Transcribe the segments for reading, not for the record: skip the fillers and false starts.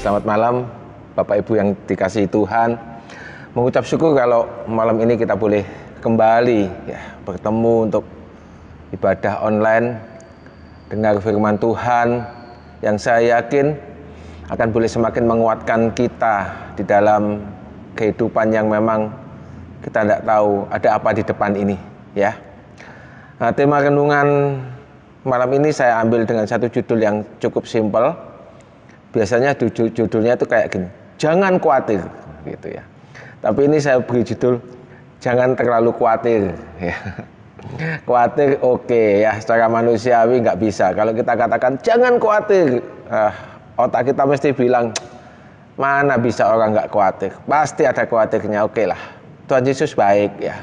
Selamat malam Bapak Ibu yang dikasihi Tuhan. Mengucap syukur kalau malam ini kita boleh kembali bertemu untuk ibadah online, dengar firman Tuhan yang saya yakin akan boleh semakin menguatkan kita di dalam kehidupan yang memang kita tidak tahu ada apa di depan ini ya. Nah, tema renungan malam ini saya ambil dengan satu judul yang cukup simpel. Biasanya judulnya itu kayak gini, jangan khawatir gitu ya. Tapi ini saya beri judul, jangan terlalu khawatir ya. Khawatir oke ya, secara manusiawi nggak bisa. Kalau kita katakan jangan khawatir, otak kita mesti bilang, mana bisa orang nggak khawatir, pasti ada khawatirnya. Oke lah, Tuhan Yesus baik ya.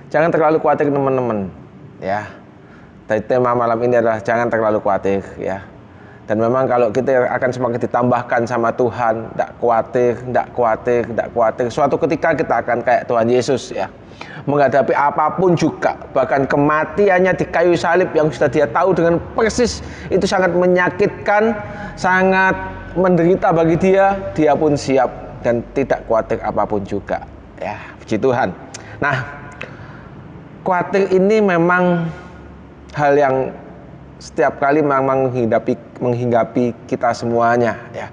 Jangan terlalu khawatir teman-teman ya. Dari tema malam ini adalah jangan terlalu khawatir ya. Dan memang kalau kita akan semakin ditambahkan sama Tuhan, tidak khawatir. Suatu ketika kita akan kayak Tuhan Yesus ya, menghadapi apapun juga, bahkan kematiannya di kayu salib yang sudah dia tahu dengan persis itu sangat menyakitkan, sangat menderita bagi dia pun siap dan tidak khawatir apapun juga. Ya, puji Tuhan. Nah, khawatir ini memang hal yang setiap kali memang menghinggapi kita semuanya ya.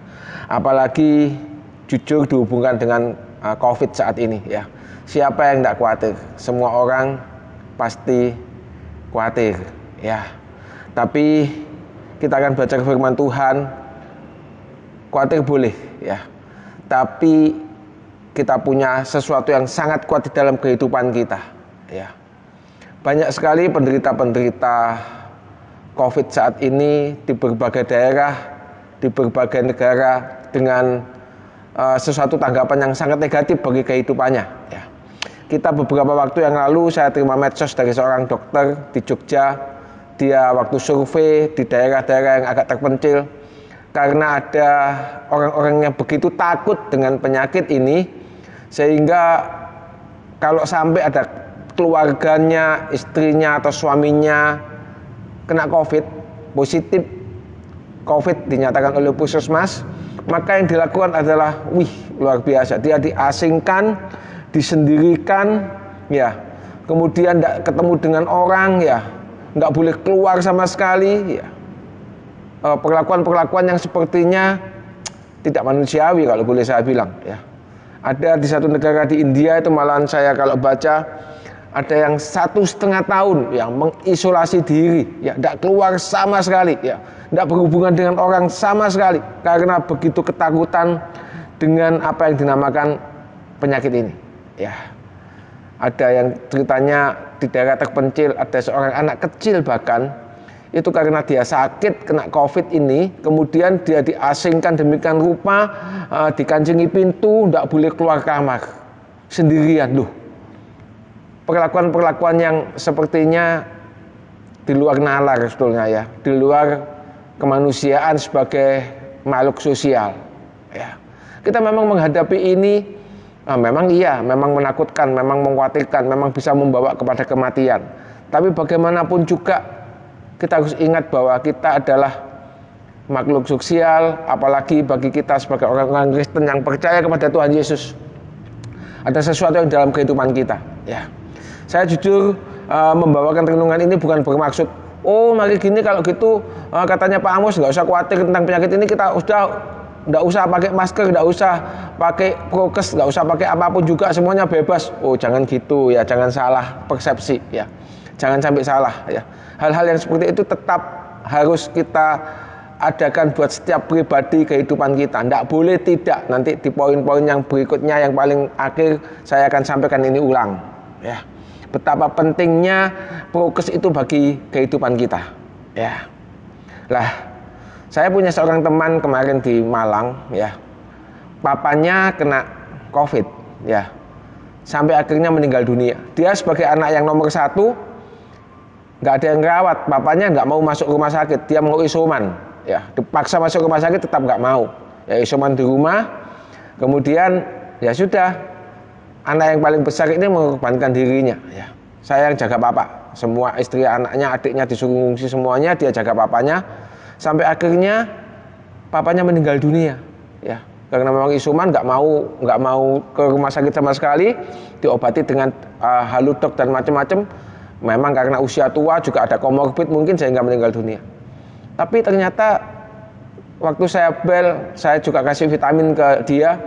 Apalagi jujur dihubungkan dengan COVID saat ini ya. Siapa yang tidak khawatir? Semua orang pasti khawatir ya. Tapi kita akan baca firman Tuhan. Khawatir boleh ya. Tapi kita punya sesuatu yang sangat kuat di dalam kehidupan kita ya. Banyak sekali penderita-penderita COVID saat ini di berbagai daerah, di berbagai negara dengan sesuatu tanggapan yang sangat negatif bagi kehidupannya ya. Kita beberapa waktu yang lalu saya terima medsos dari seorang dokter di Jogja. Dia waktu survei di daerah-daerah yang agak terpencil, karena ada orang-orang yang begitu takut dengan penyakit ini, sehingga kalau sampai ada keluarganya, istrinya atau suaminya kena COVID, positif COVID dinyatakan oleh Puskesmas, maka yang dilakukan adalah luar biasa. Dia diasingkan, disendirikan ya. Kemudian tidak ketemu dengan orang ya, nggak boleh keluar sama sekali ya. Perlakuan-perlakuan yang sepertinya tidak manusiawi kalau boleh saya bilang ya. Ada di satu negara di India itu malahan saya kalau baca, ada yang 1,5 tahun yang mengisolasi diri ya, tidak keluar sama sekali ya, tidak berhubungan dengan orang sama sekali karena begitu ketakutan dengan apa yang dinamakan penyakit ini ya. Ada yang ceritanya di daerah terpencil, ada seorang anak kecil bahkan itu karena dia sakit kena COVID ini, kemudian dia diasingkan demikian rupa, dikancingi pintu, tidak boleh keluar kamar, sendirian loh. Perlakuan-perlakuan yang sepertinya di luar nalar sebetulnya ya, di luar kemanusiaan sebagai makhluk sosial ya. Kita memang menghadapi ini, memang menakutkan, memang mengkhawatirkan, memang bisa membawa kepada kematian. Tapi bagaimanapun juga kita harus ingat bahwa kita adalah makhluk sosial, apalagi bagi kita sebagai orang-orang Kristen yang percaya kepada Tuhan Yesus. Ada sesuatu yang dalam kehidupan kita ya. Saya jujur membawakan renungan ini bukan bermaksud, mari gini kalau gitu katanya Pak Amos nggak usah khawatir tentang penyakit ini, kita nggak usah pakai masker, nggak usah pakai prokes, nggak usah pakai apapun juga, semuanya bebas. Jangan gitu ya, jangan salah persepsi ya, jangan sampai salah ya. Hal-hal yang seperti itu tetap harus kita adakan buat setiap pribadi kehidupan kita. Nggak boleh tidak. Nanti di poin-poin yang berikutnya yang paling akhir saya akan sampaikan ini ulang ya. Betapa pentingnya prokes itu bagi kehidupan kita ya. Lah, saya punya seorang teman kemarin di Malang ya. Papanya kena COVID ya, sampai akhirnya meninggal dunia. Dia sebagai anak yang nomor 1, nggak ada yang rawat. Papanya nggak mau masuk rumah sakit, dia mau isoman ya. Dipaksa masuk rumah sakit tetap nggak mau ya, isoman di rumah. Kemudian ya sudah, anak yang paling besar ini mengorbankan dirinya ya. Saya yang jaga papa, semua istri, anaknya, adiknya disuruh ngungsi semuanya, dia jaga papanya. Sampai akhirnya papanya meninggal dunia ya. Karena memang isoman nggak mau ke rumah sakit sama sekali, diobati dengan halodoc dan macam-macam. Memang karena usia tua juga ada komorbid mungkin sehingga meninggal dunia. Tapi ternyata waktu saya saya juga kasih vitamin ke dia.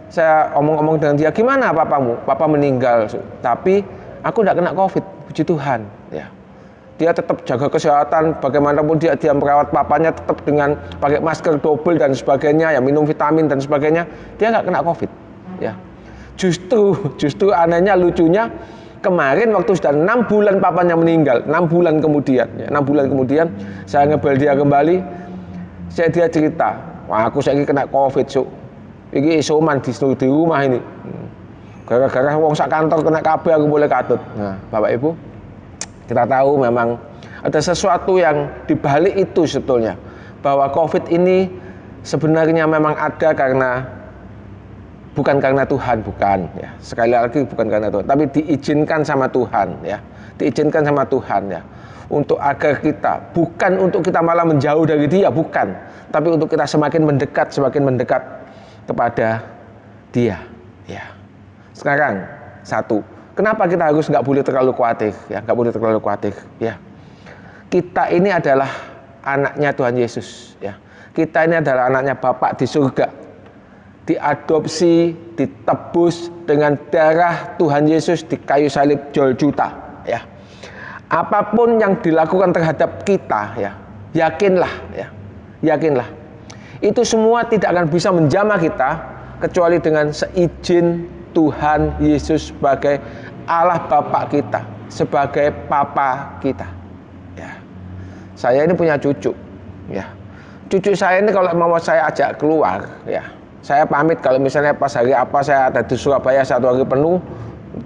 Saya omong-omong dengan dia, gimana papamu? Papa meninggal, tapi aku tidak kena COVID, puji Tuhan. Ya. Dia tetap jaga kesehatan, bagaimanapun dia merawat papanya tetap dengan pakai masker double dan sebagainya, ya minum vitamin dan sebagainya. Dia nggak kena COVID. Ya. Justru anehnya, lucunya, kemarin waktu sudah 6 bulan papanya meninggal, 6 bulan kemudian saya ngebel dia kembali, dia cerita, wah aku saya kena COVID, ini isoman di rumah ini, gara-gara wong sak kantor kena KB aku boleh katut. Nah Bapak Ibu, kita tahu memang ada sesuatu yang dibalik itu sebetulnya, bahwa COVID ini sebenarnya memang ada bukan karena Tuhan, bukan ya. Sekali lagi bukan karena Tuhan, tapi diizinkan sama Tuhan ya. Diizinkan sama Tuhan ya. Untuk agar kita, bukan untuk kita malah menjauh dari dia, bukan. Tapi untuk kita semakin mendekat kepada dia ya. Sekarang satu, kenapa kita harus nggak boleh terlalu khawatir ya, nggak boleh terlalu khawatir ya. Kita ini adalah anaknya Tuhan Yesus ya. Kita ini adalah anaknya Bapak di surga, diadopsi, ditebus dengan darah Tuhan Yesus di kayu salib Golgota ya. Apapun yang dilakukan terhadap kita ya, yakinlah itu semua tidak akan bisa menjamah kita kecuali dengan seizin Tuhan Yesus sebagai Allah Bapa kita, sebagai Papa kita ya. Saya ini punya cucu ya. Cucu saya ini kalau mau saya ajak keluar ya, saya pamit kalau misalnya pas hari apa saya ada di Surabaya 1 hari penuh,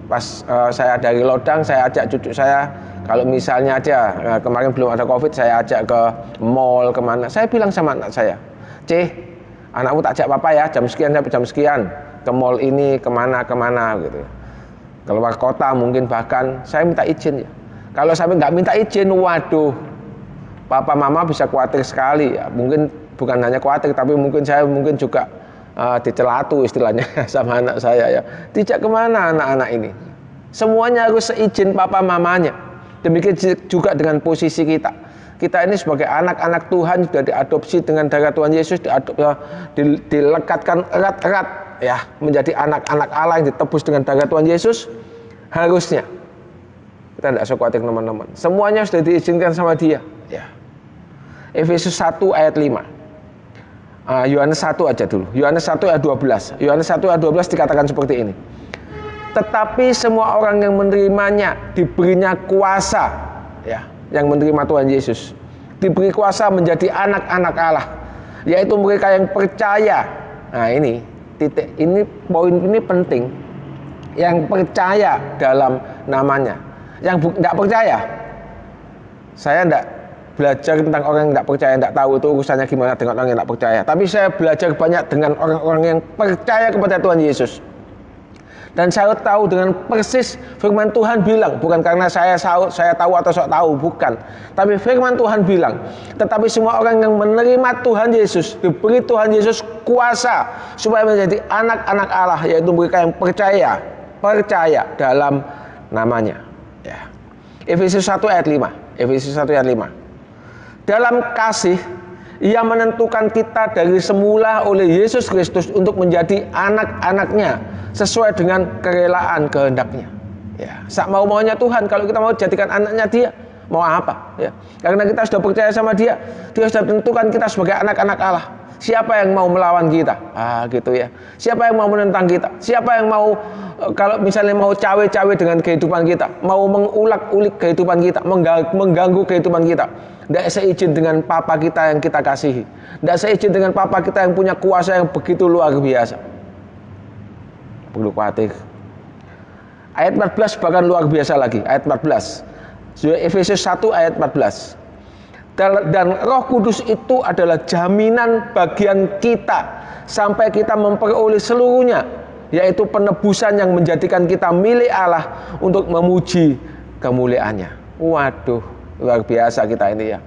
pas saya dari Lodang, saya ajak cucu saya, kalau misalnya aja kemarin belum ada COVID, saya ajak ke mall kemana, saya bilang sama anak saya, anakmu tak ajak papa ya, jam sekian sampai jam sekian, ke mall ini, kemana gitu, keluar kota mungkin, bahkan saya minta izin ya. Kalau sampai nggak minta izin, waduh, papa mama bisa khawatir sekali ya. Mungkin bukan hanya khawatir, tapi saya mungkin juga dicelatu istilahnya sama anak saya ya. Dijak kemana anak-anak ini? Semuanya harus seizin papa mamanya. Demikian juga dengan posisi kita. Kita ini sebagai anak-anak Tuhan sudah diadopsi dengan darah Tuhan Yesus, dilekatkan erat-erat ya, menjadi anak-anak Allah yang ditebus dengan darah Tuhan Yesus. Harusnya kita tidak usah khawatir teman-teman. Semuanya sudah diizinkan sama Dia ya. Efesus 1 ayat 5. Yohanes 1 aja dulu. Yohanes 1 ayat 12. Yohanes 1 ayat 12 dikatakan seperti ini. Tetapi semua orang yang menerimanya diberinya kuasa ya, yang menerima Tuhan Yesus diberi kuasa menjadi anak-anak Allah, yaitu mereka yang percaya. Nah ini titik, ini poin ini penting. Yang percaya dalam namanya. Yang tidak percaya, saya tidak belajar tentang orang yang tidak percaya, tidak tahu itu urusannya gimana dengan orang yang tidak percaya. Tapi saya belajar banyak dengan orang-orang yang percaya kepada Tuhan Yesus. Dan saya tahu dengan persis firman Tuhan bilang, bukan karena saya tahu atau sok tahu, bukan. Tapi firman Tuhan bilang, tetapi semua orang yang menerima Tuhan Yesus, diberi Tuhan Yesus kuasa supaya menjadi anak-anak Allah, yaitu mereka yang percaya dalam namanya. Ya. Efesus 1 ayat 5. Efesus 1 ayat 5. Dalam kasih, Ia menentukan kita dari semula oleh Yesus Kristus untuk menjadi anak-anaknya sesuai dengan kerelaan kehendaknya. Ya, sak mau-maunya Tuhan. Kalau kita mau jadikan anaknya Dia, mau apa? Ya, karena kita sudah percaya sama Dia, Dia sudah tentukan kita sebagai anak-anak Allah. Siapa yang mau melawan kita? Gitu ya. Siapa yang mau menentang kita? Siapa yang mau, kalau misalnya mau cawe-cawe dengan kehidupan kita, mau mengulak-ulik kehidupan kita, mengganggu kehidupan kita? Tidak seizin dengan Papa kita yang kita kasihi. Tidak seizin dengan Papa kita yang punya kuasa yang begitu luar biasa. Perlu khawatir. Ayat 14 bahkan luar biasa lagi. Ayat 14. Efesus 1 ayat 14. Dan Roh Kudus itu adalah jaminan bagian kita sampai kita memperoleh seluruhnya, yaitu penebusan yang menjadikan kita milik Allah untuk memuji kemuliaannya. Waduh, luar biasa kita ini ya.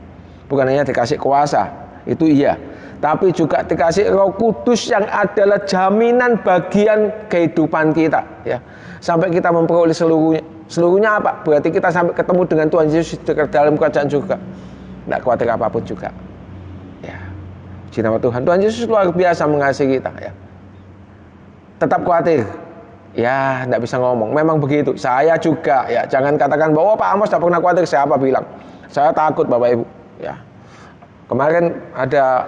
Bukan hanya dikasih kuasa, itu iya, tapi juga dikasih Roh Kudus yang adalah jaminan bagian kehidupan kita, ya. Sampai kita memperoleh seluruhnya. Seluruhnya apa? Berarti kita sampai ketemu dengan Tuhan Yesus dalam kerajaan juga. Tidak khawatir apapun juga. Ya. Puji nama Tuhan. Tuhan Yesus luar biasa mengasihi kita, ya. Tetap khawatir. Ya, tidak bisa ngomong. Memang begitu. Saya juga, ya. Jangan katakan bahwa Pak Amos tidak pernah khawatir. Siapa bilang? Saya takut, Bapak Ibu. Ya. Kemarin ada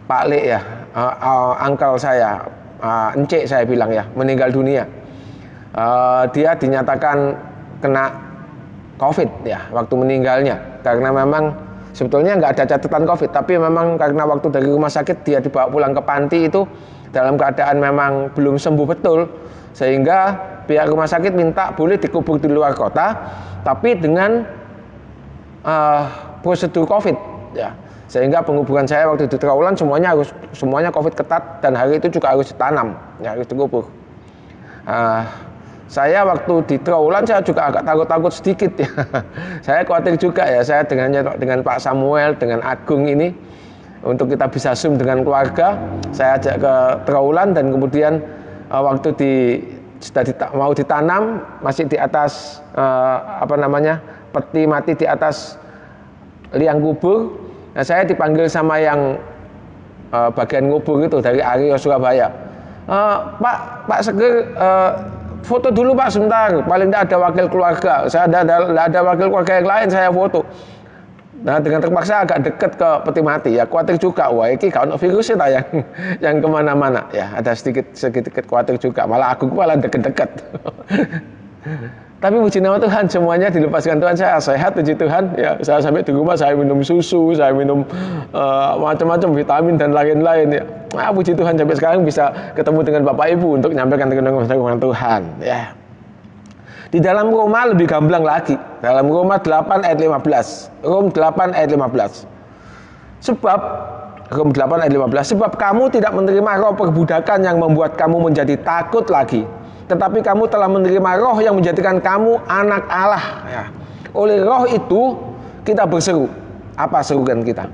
Pak Le, ya, uncle saya, encik saya bilang, ya, meninggal dunia. Dia dinyatakan kena COVID, ya, waktu meninggalnya. Karena memang sebetulnya nggak ada catatan COVID, tapi memang karena waktu dari rumah sakit dia dibawa pulang ke panti itu dalam keadaan memang belum sembuh betul, sehingga pihak rumah sakit minta boleh dikubur di luar kota, tapi dengan prosedur COVID, ya. Sehingga penguburan saya waktu di Trawulan semuanya COVID ketat, dan hari itu juga harus ditanam, ya, harus dikubur. Saya waktu di Trawulan saya juga agak takut-takut sedikit, ya. Saya khawatir juga, ya, saya dengan Pak Samuel, dengan Agung ini untuk kita bisa Zoom dengan keluarga. Saya ajak ke Trawulan, dan kemudian waktu sudah mau ditanam masih di atas peti mati di atas liang kubur. Nah, saya dipanggil sama yang bagian ngubur itu dari Aryo Surabaya. Pak Seger, foto dulu Pak sebentar. Paling tidak ada wakil keluarga. Saya ada wakil keluarga yang lain, saya foto. Nah, dengan terpaksa agak dekat ke peti mati, ya, khawatir juga. Wah, ini kalau virusnya yang kemana-mana, ya, ada sedikit khawatir juga. Malah aku deket-deket. Tapi puji nama Tuhan, semuanya dilepaskan Tuhan. Saya sehat, puji Tuhan, ya. Saya sampai di rumah saya minum susu, saya minum macam-macam vitamin dan lain-lain, ya. Puji Tuhan, sampai sekarang bisa ketemu dengan Bapak Ibu untuk menyampaikan dengan Tuhan, ya. Di dalam Roma lebih gamblang lagi. Dalam Roma 8 ayat 15. Rom 8 ayat 15. Rom 8 ayat 15. Sebab kamu tidak menerima roh perbudakan yang membuat kamu menjadi takut lagi, tetapi kamu telah menerima roh yang menjadikan kamu anak Allah, ya. Oleh roh itu kita berseru. Apa seruan kita?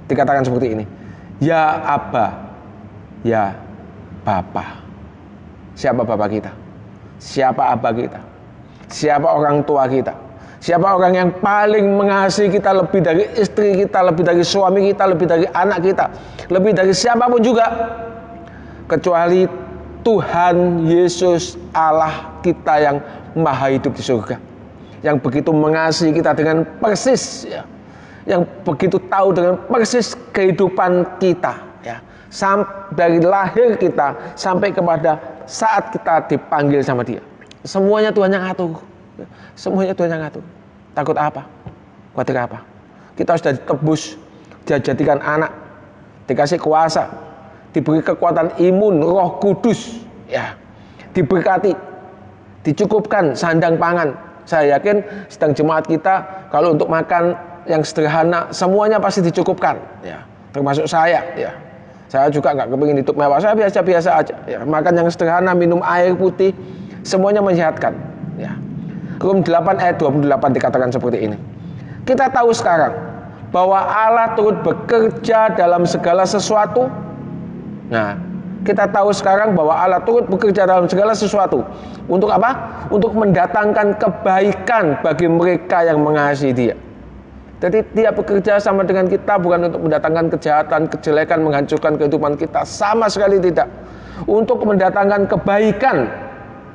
Dikatakan seperti ini. Ya Abba, ya Bapa. Siapa Bapa kita? Siapa Abba kita? Siapa orang tua kita? Siapa orang yang paling mengasihi kita lebih dari istri kita, lebih dari suami kita, lebih dari anak kita, lebih dari siapapun juga, kecuali Tuhan Yesus Allah kita yang maha hidup di surga, yang begitu mengasihi kita dengan persis, ya, yang begitu tahu dengan persis kehidupan kita, ya, dari lahir kita sampai kepada saat kita dipanggil sama Dia. Semuanya Tuhan yang ngatur. Semuanya Tuhan yang ngatur. Takut apa? Khawatir apa? Kita sudah ditebus, dijadikan anak, dikasih kuasa, diberi kekuatan imun, Roh Kudus, ya, diberkati, dicukupkan sandang pangan. Saya yakin sedang jemaat kita kalau untuk makan yang sederhana semuanya pasti dicukupkan, ya, termasuk saya, ya. Saya juga nggak kepingin hidup mewah, saya biasa-biasa aja, ya. Makan yang sederhana, minum air putih, semuanya menyehatkan, ya. Rom 8 ayat 28 dikatakan seperti ini. Kita tahu sekarang bahwa Allah turut bekerja dalam segala sesuatu. Nah, kita tahu sekarang bahwa Allah turut bekerja dalam segala sesuatu. Untuk apa? Untuk mendatangkan kebaikan bagi mereka yang mengasihi Dia. Jadi Dia bekerja sama dengan kita bukan untuk mendatangkan kejahatan, kejelekan, menghancurkan kehidupan kita. Sama sekali tidak. Untuk mendatangkan kebaikan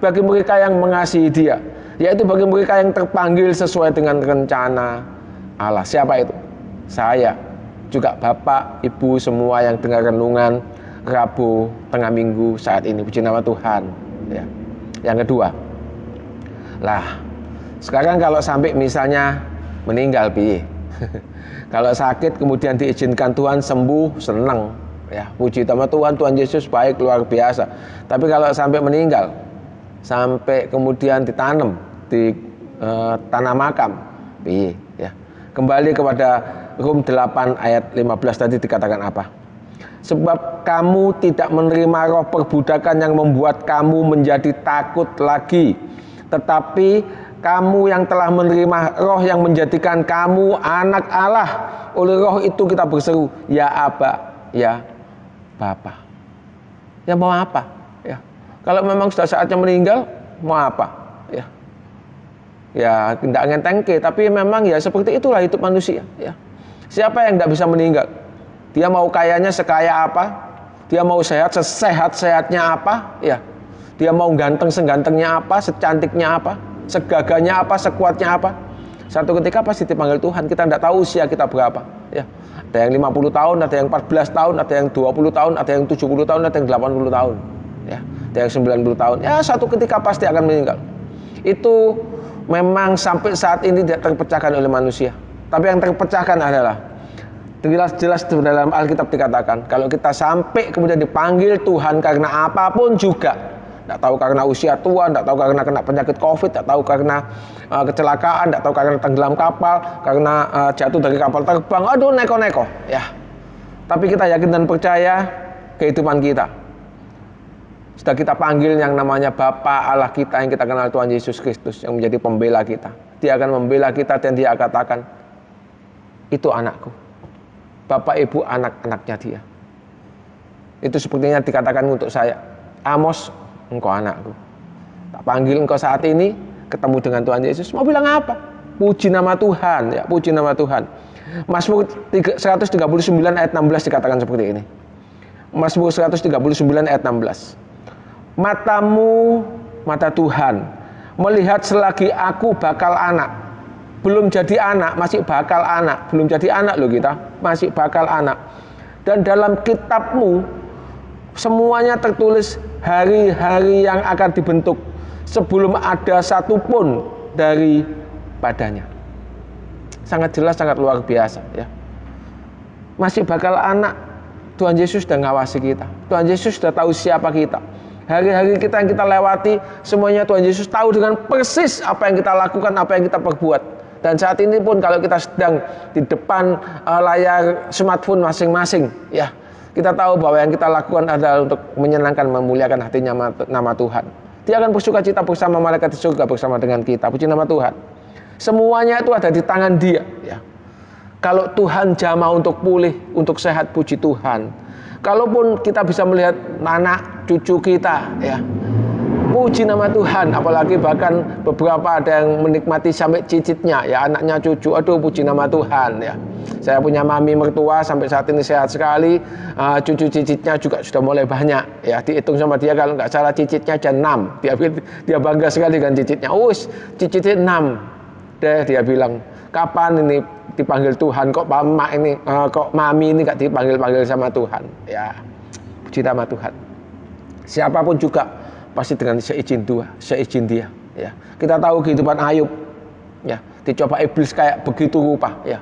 bagi mereka yang mengasihi Dia, yaitu bagi mereka yang terpanggil sesuai dengan rencana Allah. Siapa itu? Saya, juga Bapak, Ibu, semua yang dengar renungan Rabu tengah minggu saat ini. Puji nama Tuhan, ya. Yang kedua, sekarang kalau sampai misalnya meninggal, piye? Kalau sakit kemudian diizinkan Tuhan sembuh, senang, ya. Puji nama Tuhan, Tuhan Yesus baik luar biasa. Tapi kalau sampai meninggal, sampai kemudian ditanam di tanah makam, ya. Kembali kepada Rom 8 ayat 15 tadi dikatakan apa? Sebab kamu tidak menerima roh perbudakan yang membuat kamu menjadi takut lagi, tetapi kamu yang telah menerima Roh yang menjadikan kamu anak Allah. Oleh Roh itu kita berseru, ya Aba, ya Bapa. Ya mau apa? Ya. Kalau memang sudah saatnya meninggal, mau apa? Ya. Ya tidak ngentengke, tapi memang ya seperti itulah hidup manusia. Ya. Siapa yang tidak bisa meninggal? Dia mau kayanya sekaya apa? Dia mau sehat sesehat-sehatnya apa? Ya. Dia mau ganteng segantengnya apa? Secantiknya apa? Segagahnya apa, sekuatnya apa. Satu ketika pasti dipanggil Tuhan. Kita tidak tahu usia kita berapa. Ya. Ada yang 50 tahun, ada yang 14 tahun, ada yang 20 tahun, ada yang 70 tahun, ada yang 80 tahun. Ya. Ada yang 90 tahun. Ya satu ketika pasti akan meninggal. Itu memang sampai saat ini tidak terpecahkan oleh manusia. Tapi yang terpecahkan adalah jelas-jelas dalam Alkitab dikatakan, kalau kita sampai kemudian dipanggil Tuhan karena apapun juga, tidak tahu karena usia tua, tidak tahu karena kena penyakit COVID, tidak tahu karena kecelakaan, tidak tahu karena tenggelam kapal, karena jatuh dari kapal terbang, aduh neko-neko, ya. Tapi kita yakin dan percaya kehidupan kita sudah kita panggil yang namanya Bapa Allah kita yang kita kenal, Tuhan Yesus Kristus, yang menjadi pembela kita. Dia akan membela kita dan dia katakan, itu anakku. Bapak ibu anak-anaknya dia. Itu sepertinya dikatakan untuk saya, Amos, engkau anakku. Tak panggil engkau saat ini, ketemu dengan Tuhan Yesus, mau bilang apa? Puji nama Tuhan, ya, puji nama Tuhan. Mazmur 139 ayat 16 dikatakan seperti ini. Mazmur 139 ayat 16. Matamu, mata Tuhan, melihat selagi aku bakal anak. Belum jadi anak, masih bakal anak. Belum jadi anak loh kita, masih bakal anak. Dan dalam kitabmu, semuanya tertulis hari-hari yang akan dibentuk sebelum ada satupun daripadanya. Sangat jelas, sangat luar biasa, ya. Masih bakal anak, Tuhan Yesus sudah ngawasi kita. Tuhan Yesus sudah tahu siapa kita. Hari-hari kita yang kita lewati, semuanya Tuhan Yesus tahu dengan persis apa yang kita lakukan, apa yang kita perbuat. Dan saat ini pun kalau kita sedang di depan layar smartphone masing-masing, ya, kita tahu bahwa yang kita lakukan adalah untuk menyenangkan, memuliakan hatinya nama Tuhan. Dia akan bersuka cita bersama malaikat di surga bersama dengan kita. Puji nama Tuhan. Semuanya itu ada di tangan dia. Ya. Kalau Tuhan jamah untuk pulih, untuk sehat, puji Tuhan. Kalaupun kita bisa melihat anak cucu kita, ya, puji nama Tuhan. Apalagi bahkan beberapa ada yang menikmati sampai cicitnya, ya, anaknya cucu. Aduh, puji nama Tuhan, ya. Saya punya mami mertua sampai saat ini sehat sekali. Cucu cicitnya juga sudah mulai banyak, ya. Dihitung sama dia kalau nggak salah cicitnya aja 6. Dia bangga sekali dengan cicitnya. Cicitnya 6. Dia bilang, kapan ini dipanggil Tuhan? Kok mami ini nggak dipanggil sama Tuhan? Ya, puji nama Tuhan. Siapapun juga pasti dengan seizin dia. Ya, kita tahu kehidupan Ayub, ya, dicoba iblis kayak begitu rupa, ya.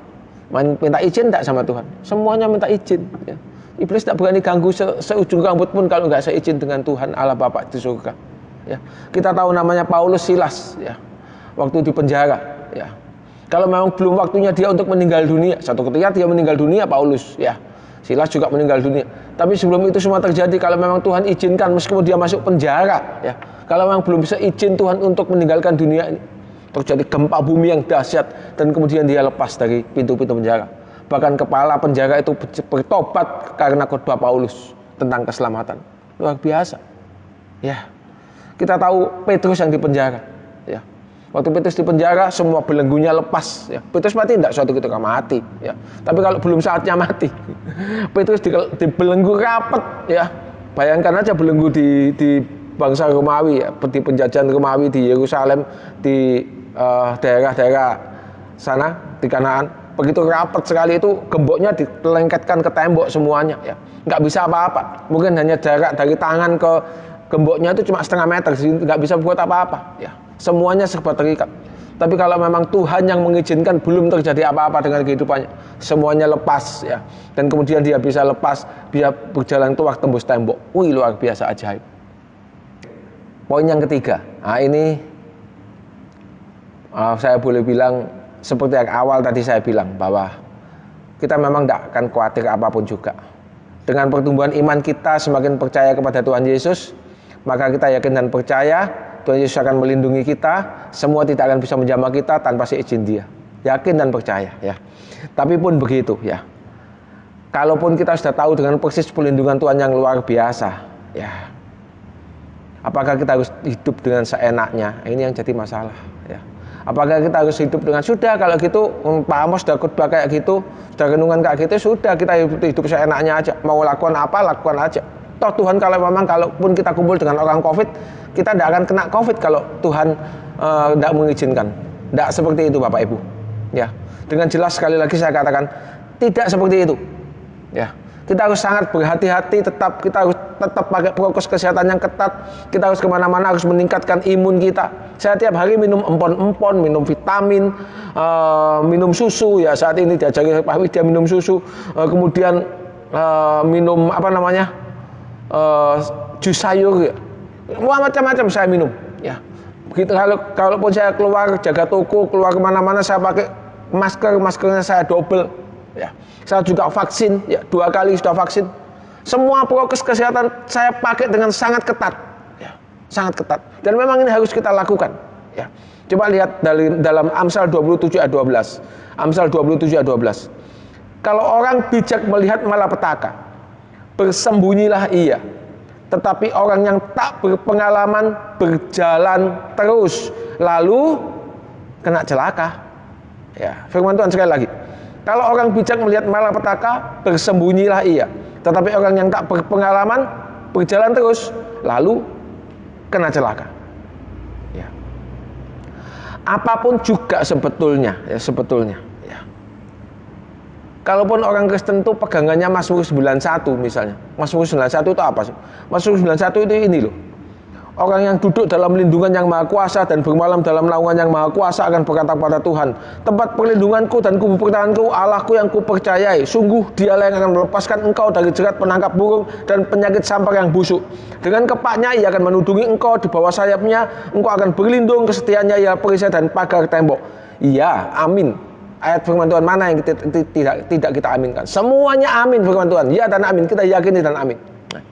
Minta izin tak sama Tuhan? Semuanya minta izin. Ya. Iblis tak berani ganggu seujung rambut pun kalau nggak seizin dengan Tuhan Allah Bapa di surga. Ya. Kita tahu namanya Paulus Silas, ya, waktu di penjara. Ya. Kalau memang belum waktunya dia untuk meninggal dunia, satu ketika dia meninggal dunia, Paulus, ya, Silas juga meninggal dunia. Tapi sebelum itu semua terjadi, kalau memang Tuhan izinkan, meskipun dia masuk penjara, ya, kalau memang belum bisa izin Tuhan untuk meninggalkan dunia ini, terjadi gempa bumi yang dahsyat dan kemudian dia lepas dari pintu-pintu penjara. Bahkan kepala penjara itu bertobat karena khotbah Paulus tentang keselamatan. Luar biasa. Ya. Kita tahu Petrus yang di penjara, ya. Waktu Petrus di penjara, semua belenggunya lepas. Ya. Petrus mati tidak, suatu ketika mati. Ya. Tapi kalau belum saatnya mati, Petrus dibelenggu rapat. Ya. Bayangkan aja belenggu di bangsa Romawi, ya, di penjajahan Romawi di Yerusalem, di daerah-daerah sana di Kanaan. Begitu rapat sekali itu, gemboknya dilengketkan ke tembok semuanya. Ya. Nggak bisa apa-apa. Mungkin hanya jarak dari tangan ke gemboknya itu cuma setengah meter, nggak bisa buat apa-apa. Ya. Semuanya serba terikat. Tapi kalau memang Tuhan yang mengizinkan, belum terjadi apa-apa dengan kehidupannya, semuanya lepas, ya. Dan kemudian dia bisa lepas, dia berjalan keluar tembus tembok. Wih, luar biasa, ajaib. Poin yang ketiga, nah ini saya boleh bilang seperti yang awal tadi saya bilang, bahwa kita memang tidak akan khawatir apapun juga. Dengan pertumbuhan iman kita semakin percaya kepada Tuhan Yesus, maka kita yakin dan percaya Tuhan Yesus akan melindungi kita, semua tidak akan bisa menjamah kita tanpa seizin Dia. Yakin dan percaya ya. Tapi pun begitu ya. Kalaupun kita sudah tahu dengan persis perlindungan Tuhan yang luar biasa, ya. Apakah kita harus hidup dengan seenaknya? Ini yang jadi masalah ya. Apakah kita harus hidup dengan sudah kalau gitu Pak Amos sudah khotbah kayak gitu, sudah renungan kayak gitu, sudah kita hidup seenaknya aja. Mau lakukan apa, lakukan aja. Toh Tuhan kalaupun kita kumpul dengan orang COVID, kita tidak akan kena COVID kalau Tuhan tidak mengizinkan. Tidak seperti itu Bapak Ibu. Ya, dengan jelas sekali lagi saya katakan tidak seperti itu. Ya, kita harus sangat berhati-hati. Kita harus tetap pakai prokes kesehatan yang ketat. Kita harus kemana-mana harus meningkatkan imun kita. Saya tiap hari minum empon-empon, minum vitamin, minum susu. Ya saat ini diajari Pak Widya minum susu. Kemudian minum apa namanya? Jus sayur ya. Macam-macam saya minum ya. Begitu kalaupun saya keluar jaga toko, keluar kemana-mana saya pakai maskernya saya double ya. Saya juga vaksin ya, 2 kali sudah vaksin. Semua prokes kesehatan saya pakai dengan sangat ketat ya, sangat ketat. Dan memang ini harus kita lakukan ya. Coba lihat dalam Amsal 27 ayat 12. Amsal 27 ayat 12. Kalau orang bijak melihat malapetaka, bersembunyilah ia. Tetapi orang yang tak berpengalaman berjalan terus, lalu kena celaka. Ya, firman Tuhan sekali lagi. Kalau orang bijak melihat malapetaka, bersembunyilah ia. Tetapi orang yang tak berpengalaman berjalan terus, lalu kena celaka. Ya. Apapun juga sebetulnya. Ya. Kalaupun orang Kristen itu pegangannya Mazmur 91 misalnya. Mazmur 91 itu apa sih? Mazmur 91 itu ini loh. Orang yang duduk dalam lindungan yang maha kuasa dan bermalam dalam naungan yang maha kuasa akan berkata kepada Tuhan, tempat perlindunganku dan kubu pertahananku, Allahku yang kupercayai. Sungguh dialah yang akan melepaskan engkau dari jerat penangkap burung dan penyakit sampar yang busuk. Dengan kepaknya ia akan menudungi engkau, di bawah sayapnya engkau akan berlindung, kesetiaannya ia perisai dan pagar tembok. Iya, amin. Ayat firman Tuhan mana yang tidak kita aminkan? Semuanya amin firman Tuhan. Ya dan amin, kita yakini dan amin. Nah,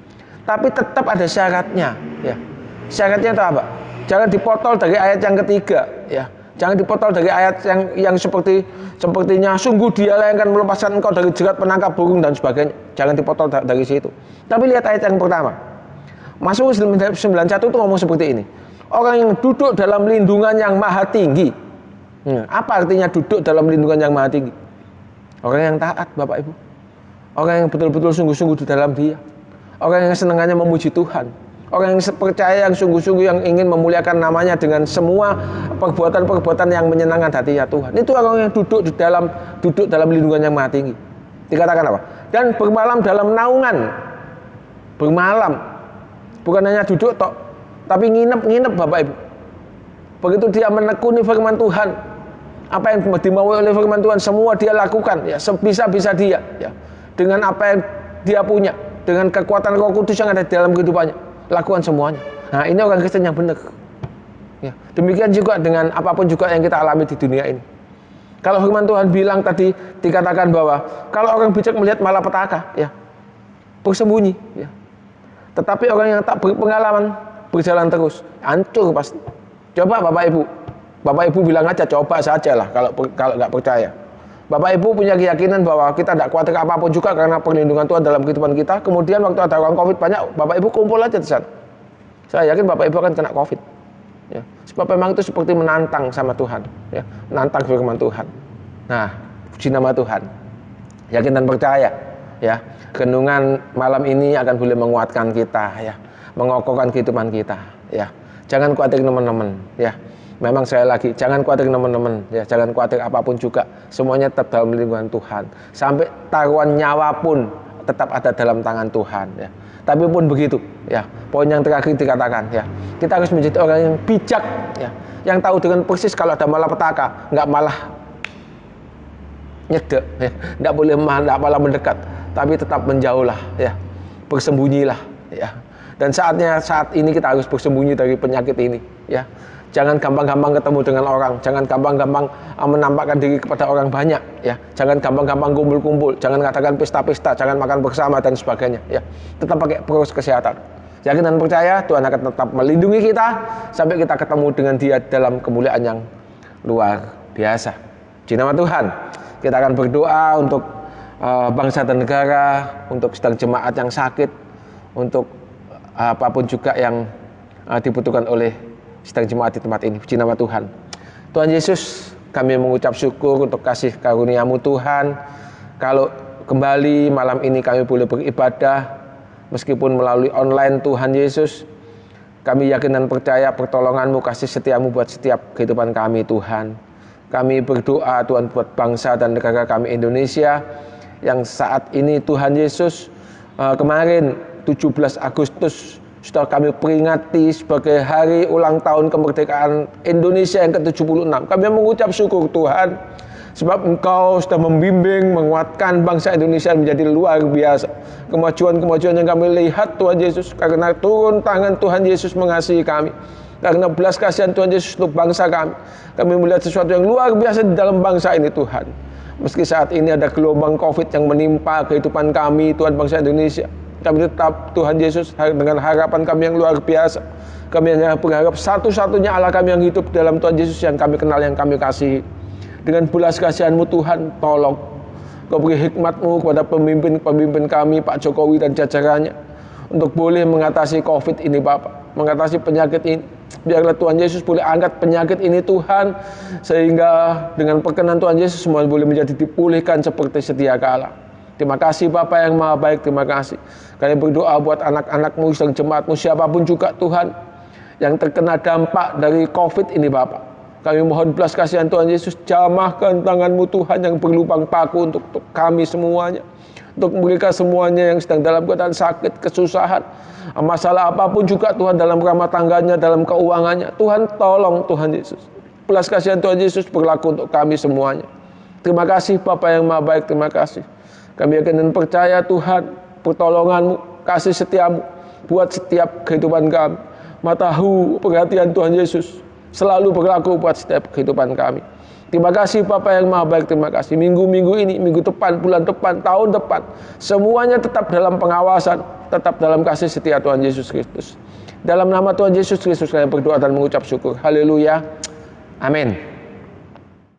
tapi tetap ada syaratnya ya. Syaratnya itu apa? Jangan dipotol dari ayat yang ketiga ya. Jangan dipotol dari ayat yang sepertinya sungguh dialah yang akan melepaskan engkau dari jerat penangkap burung dan sebagainya. Jangan dipotol dari situ. Tapi lihat ayat yang pertama. Mazmur 91 itu ngomong seperti ini. Orang yang duduk dalam lindungan yang maha tinggi. Apa artinya duduk dalam lindungan yang maha tinggi? Orang yang taat Bapak Ibu. Orang yang betul-betul sungguh-sungguh di dalam Dia. Orang yang senangannya memuji Tuhan. Orang yang percaya, yang sungguh-sungguh, yang ingin memuliakan namanya dengan semua perbuatan-perbuatan yang menyenangkan hatinya Tuhan. Itu orang yang duduk dalam lindungan yang maha tinggi. Dikatakan apa? Dan bermalam dalam naungan. Bermalam. Bukan hanya duduk tok, tapi nginep Bapak Ibu. Begitu dia menekuni firman Tuhan, apa yang dimaui oleh firman Tuhan, semua dia lakukan ya, sebisa-bisa dia ya. Dengan apa yang dia punya, dengan kekuatan Roh Kudus yang ada di dalam kehidupannya. Lakukan semuanya. Nah, ini orang Kristen yang benar. Ya. Demikian juga dengan apapun juga yang kita alami di dunia ini. Kalau firman Tuhan bilang tadi dikatakan bahwa kalau orang bijak melihat malapetaka, ya bersembunyi. Ya. Tetapi orang yang tak berpengalaman berjalan terus, hancur pasti. Coba Bapak Ibu bilang aja, coba saja lah kalau nggak percaya. Bapak Ibu punya keyakinan bahwa kita tidak khawatir apapun juga karena perlindungan Tuhan dalam kehidupan kita. Kemudian waktu ada orang COVID banyak, Bapak Ibu kumpul aja di sana. Saya yakin Bapak Ibu akan kena COVID. Ya. Sebab memang itu seperti menantang sama Tuhan. Ya. Menantang firman Tuhan. Nah, puji nama Tuhan. Yakin dan percaya. Ya. Renungan malam ini akan boleh menguatkan kita. Ya. Mengokohkan kehidupan kita. Ya. Jangan khawatir teman-teman. Ya. Memang sekali lagi, jangan khawatir teman-teman, ya, jangan khawatir apapun juga, semuanya tetap dalam lindungan Tuhan. Sampai taruhan nyawa pun tetap ada dalam tangan Tuhan. Ya. Tapi pun begitu, ya. Poin yang terakhir dikatakan, ya, kita harus menjadi orang yang bijak, ya, yang tahu dengan persis kalau ada malapetaka, nggak malah nyedek, ya, nggak malah mendekat, tapi tetap menjauhlah, ya, bersembunyilah, ya. Dan saat ini kita harus bersembunyi dari penyakit ini, ya. Jangan gampang-gampang ketemu dengan orang, jangan gampang-gampang menampakkan diri kepada orang banyak, ya. Jangan gampang-gampang kumpul-kumpul, jangan katakan pesta-pesta, jangan makan bersama dan sebagainya, ya. Tetap pakai prokes kesehatan. Yakin dan percaya Tuhan akan tetap melindungi kita sampai kita ketemu dengan Dia dalam kemuliaan yang luar biasa. Di nama Tuhan, kita akan berdoa untuk bangsa dan negara, untuk sedang jemaat yang sakit, untuk apapun juga yang dibutuhkan oleh sedang jemaat di tempat ini. Di nama Tuhan. Tuhan Yesus, kami mengucap syukur untuk kasih karunia-Mu Tuhan. Kalau kembali malam ini kami boleh beribadah, meskipun melalui online Tuhan Yesus, kami yakin dan percaya pertolongan-Mu, kasih setia-Mu buat setiap kehidupan kami Tuhan. Kami berdoa Tuhan buat bangsa dan negara kami Indonesia, yang saat ini Tuhan Yesus, kemarin 17 Agustus sudah kami peringati sebagai hari ulang tahun kemerdekaan Indonesia yang ke-76. Kami mengucap syukur Tuhan, sebab Engkau sudah membimbing, menguatkan bangsa Indonesia menjadi luar biasa. Kemajuan-kemajuan yang kami lihat Tuhan Yesus, karena turun tangan Tuhan Yesus mengasihi kami. Karena belas kasihan Tuhan Yesus untuk bangsa kami. Kami melihat sesuatu yang luar biasa di dalam bangsa ini Tuhan. Meski saat ini ada gelombang COVID yang menimpa kehidupan kami, Tuhan, bangsa Indonesia, kami tetap Tuhan Yesus dengan harapan kami yang luar biasa. Kami hanya berharap satu-satunya Allah kami yang hidup dalam Tuhan Yesus yang kami kenal, yang kami kasihi. Dengan belas kasihan-Mu Tuhan, tolong Kau beri hikmat-Mu kepada pemimpin-pemimpin kami, Pak Jokowi dan jajarannya, untuk boleh mengatasi COVID ini Bapak, mengatasi penyakit ini. Biarlah Tuhan Yesus boleh angkat penyakit ini Tuhan, sehingga dengan perkenan Tuhan Yesus semua boleh menjadi dipulihkan seperti sedia kala. Terima kasih Bapa yang Maha Baik, terima kasih. Kami berdoa buat anak-anak-Mu, sedang jemaat-Mu, siapapun juga Tuhan yang terkena dampak dari COVID ini Bapa. Kami mohon belas kasihan Tuhan Yesus, jamahkan tangan-Mu Tuhan yang berlubang paku untuk kami semuanya. Untuk mereka semuanya yang sedang dalam keadaan sakit, kesusahan, masalah apapun juga Tuhan, dalam rumah tangganya, dalam keuangannya, Tuhan tolong Tuhan Yesus. Belas kasihan Tuhan Yesus berlaku untuk kami semuanya. Terima kasih Bapa yang Maha Baik, terima kasih. Kami yakin dan percaya Tuhan, pertolongan-Mu, kasih setia-Mu buat setiap kehidupan kami. Matahu perhatian Tuhan Yesus selalu berlaku buat setiap kehidupan kami. Terima kasih Bapa yang Maha Baik, terima kasih. Minggu-minggu ini, minggu depan, bulan depan, tahun depan, semuanya tetap dalam pengawasan, tetap dalam kasih setia Tuhan Yesus Kristus. Dalam nama Tuhan Yesus Kristus kami berdoa dan mengucap syukur. Haleluya. Amin.